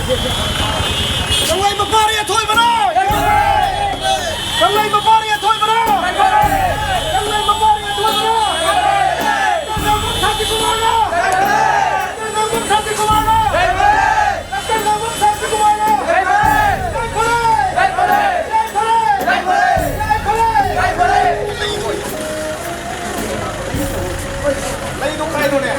Cầm lấy một ba đi thôi mà đó. Cầm lấy một ba đi thôi mà đó. Cầm lấy một ba đi thôi mà đó. Cầm lấy một thằng thì không ăn đâu. Cầm lấy một thằng thì không ăn đâu. Cầm lấy một thằng thì không ăn đâu. Lấy đúng cái thôi nè.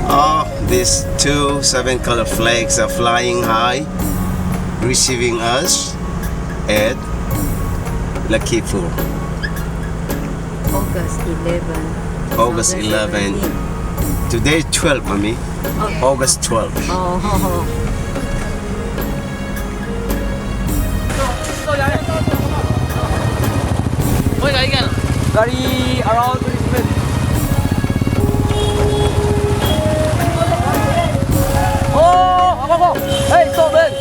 Oh, these two 7-color flags are flying high, receiving us at Lakipur. August 11. August 11. Today 12, mommy. Okay. August 12. Oh. Gari around 20 minutes. Oh, go. Hey, stop it.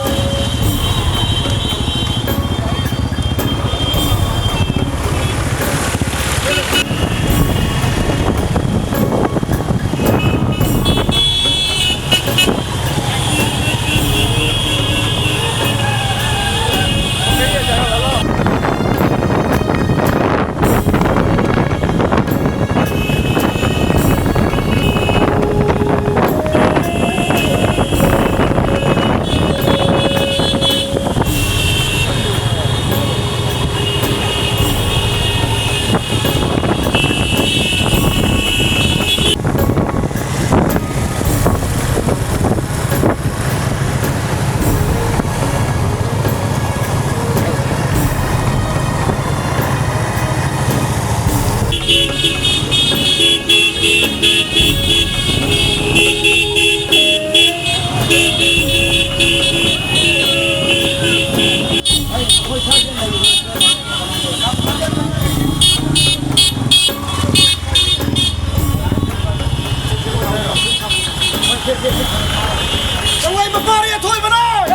Cầm lấy một ba đi thôi mà đó.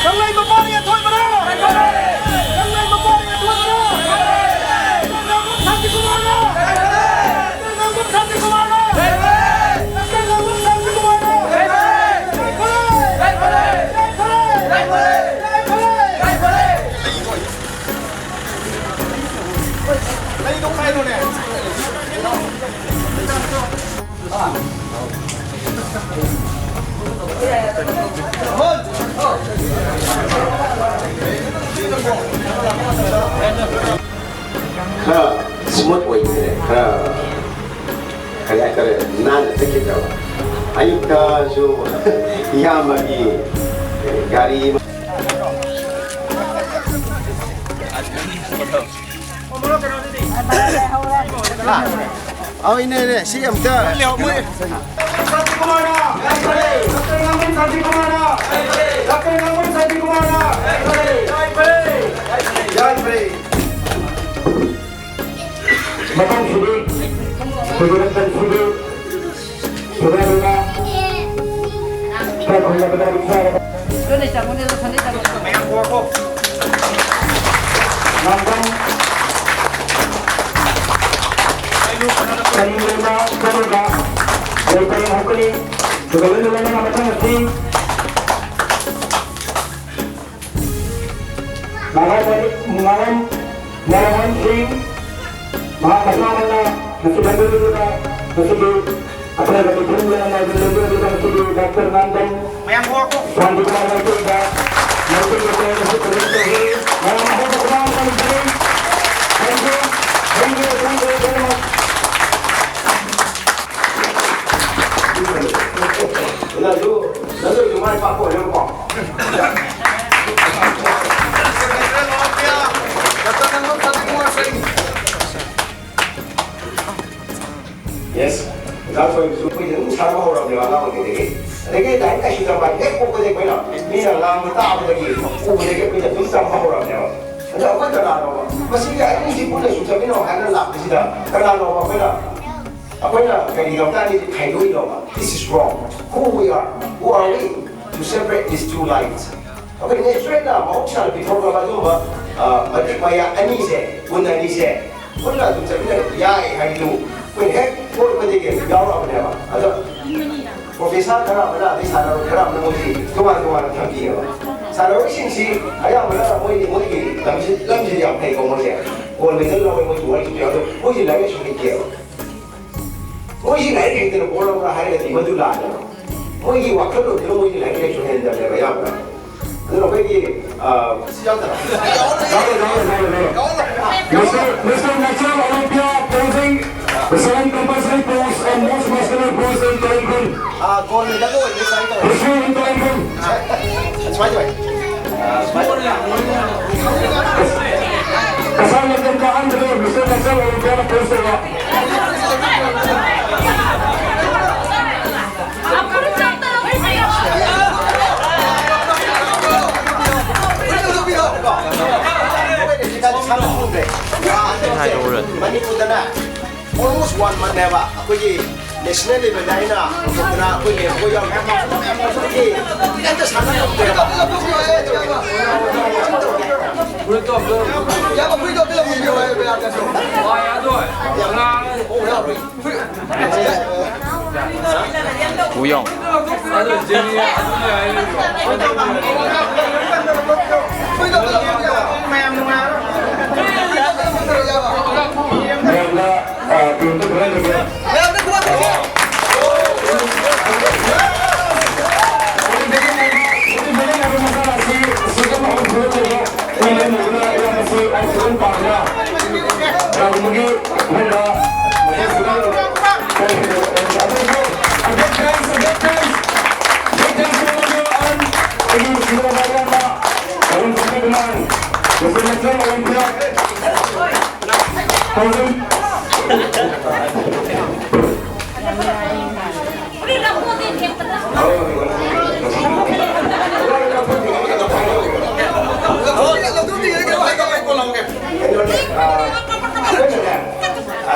Cầm lấy một ba đi thôi mà đó. Cầm lấy một ba đi thôi mà đó. Cầm lấy một thằng thì không ăn đâu. Cầm lấy một thằng thì không ăn đâu. Cầm lấy một thằng thì không ăn đâu. Lấy đúng cái thôi nè. Smooth way today. Kaya kaya nan sakit daw. Ayun ka so yamagi gari. Oh ini siam tu. Lihat mu. Satu kemana? Satu ngambil satu kemana? Satu ngambil satu kemana? Jai Pray. Makan sudah, kegiatan sudah, sudah. Kita boleh berbicara. Mayang buah kok. Nonton. Kali lima, kemudian dari yang hukuli, juga belum ada nama mesti. Malam sing, masalah masih bantu juga, masih apa yang kita lakukan masih dokter Nandang. Mayang buah kok. Sandi Kumar juga, masih kita masih terus. Malam apa kurang kali ini? Thank you. Lalu cuma Pak Pol yang kok. Yes, kalau itu punya cara orang yang lama ni, lagi dah kasih tambah, kau boleh kau nak, ni lama tak ada lagi, kau boleh punya tu tambah orang yang. Ada apa cara orang? Masih ada ini pun dah susah ni orang ada lap di sini. Kalau orang apa nak? Apa nak? Kalau kita ni kayu ini orang, this is wrong. Who we are? Who are we to separate these two lines? Okay, ni straight lah. Mau cakap di program itu macam maya ani se, bunda ni se. Bunda tu cakap ya hari tu. When heck, what would they get? Y'all 하네요. 아주 프로페서 가라마나 이 사람으로 가라마나 뭐지 동안 참기요. 사람의 신시 아야마나 뭐지 남지 앞에 이거 뭐지 원래는 나오는 뭐지 원래ပြောတော့뭐지 나게 싶게요. 뭐지 나게 되는 뭐라고 하려고 이거도 나요. 뭐지 와클로 이런 뭐지 나게 싶는데 내가 야마. 그럼 거기 시장들아. Mr. National Olympia posing the 7 compulsory pose and most muscular pose in Telangana. 아, 그거는 내가 이제 사이트. History in Telangana. Kasama natin ka ang Mr. National Olympia na pose na. 많이 보잖아. almost one month 내가 거기 내셔널 레벨 다이나 그러나 거기 뭐야 거기 진짜 사는 없대요. 우영. Untuk berada di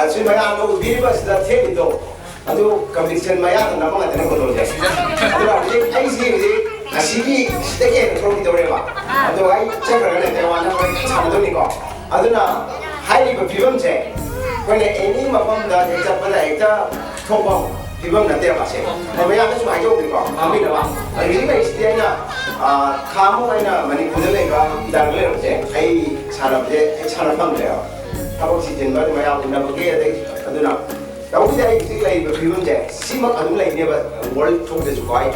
Sebenarnya aku diri pas sudah थे itu, aduh competition maya tu nama nggak tahu kalau jadi. Aduh aku ini sih, asiki sedikit kalau kita boleh pak. Aduh aku cakap dengan teman aku sama tu ni kok. Aduh na highly perform cek. Kalau ini macam dah kita pada kita top perform nanti apa sih? Maya aku cuma aja ni kok, kami dah pak. Ini kan istilahnya kamu ini mana kuda lega, dah lega cek. Sarap dia. Kalau season baru maya aku nak pergi ada, aduh kalau kita ini lagi berfirman je, simak aduh lagi ni world tour dia sukai.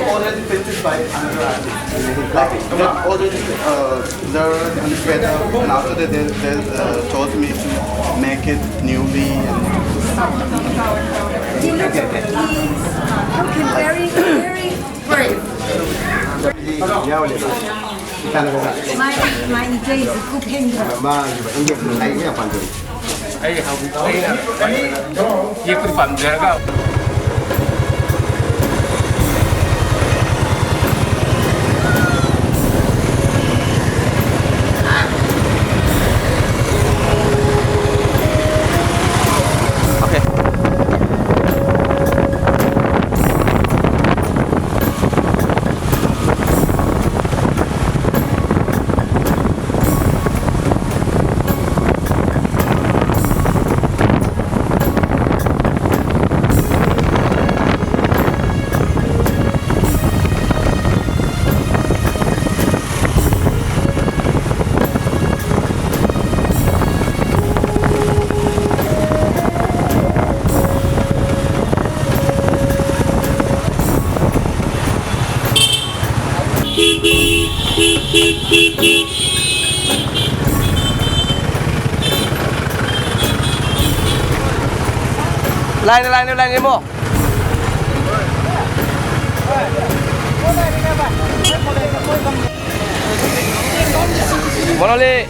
Already painted by already the illustrator, and after that they taught me to make it newly. He's looking very brave. My day is cooking. Lain mo. Monoli.